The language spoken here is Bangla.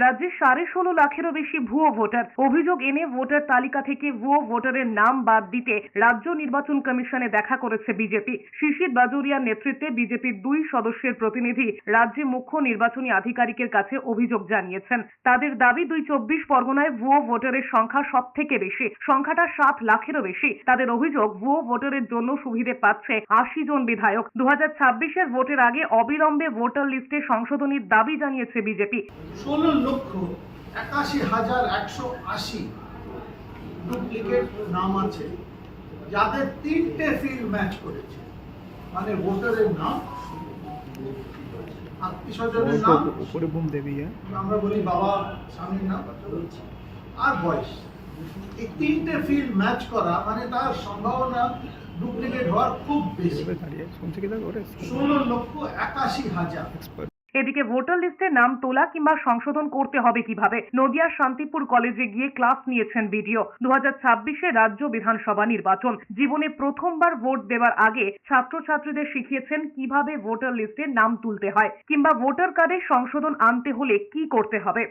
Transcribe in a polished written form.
রাজ্যে 16.5 লাখেরও বেশি ভুয়ো ভোটার। অভিযোগ এনে ভোটার তালিকা থেকে ভুয়ো ভোটারের নাম বাদ দিতে রাজ্য নির্বাচন কমিশনে দেখা করেছে বিজেপি। শিশির বাজোরিয়ার নেতৃত্বে বিজেপির 2 সদস্যের প্রতিনিধি রাজ্যে মুখ্য নির্বাচনী আধিকারিকের কাছে অভিযোগ জানিয়েছেন। তাদের দাবি 24 পরগনায় ভুয়ো ভোটারের সংখ্যা সবথেকে বেশি, সংখ্যাটা 7 লাখেরও বেশি। তাদের অভিযোগ ভুয়ো ভোটারের জন্য সুবিধে পাচ্ছে 80 জন বিধায়ক। 2026-এর ভোটের আগে অবিলম্বে ভোটার লিস্টে সংশোধনীর দাবি জানিয়েছে বিজেপি। 16,81,180 ডুপ্লিকেট নাম আছে, যাদের 3টে ফিল্ড ম্যাচ করেছে, মানে ভোটারের নাম, আত্মীয়-স্বজনের নাম, আমরা বলি বাবা স্বামীর নাম, আর বয়স। এই 3টে ফিল্ড ম্যাচ করা মানে তার সম্ভাবনা ডুপ্লিকেট হওয়ার খুব বেশি। 16,81,000। এদিকে ভোটার লিস্টে নাম তোলা কিংবা সংশোধন করতে হবে কিভাবে, নদিয়ার শান্তিপুর কলেজে গিয়ে ক্লাস নিয়েছেন বিডিও। 2026-এ রাজ্য বিধানসভা নির্বাচন, জীবনে প্রথমবার ভোট দেওয়ার আগে ছাত্রছাত্রীদের শিখিয়েছেন কিভাবে ভোটার লিস্টে নাম তুলতে হয় কিংবা ভোটার কার্ডে সংশোধন আনতে হলে কি করতে হবে।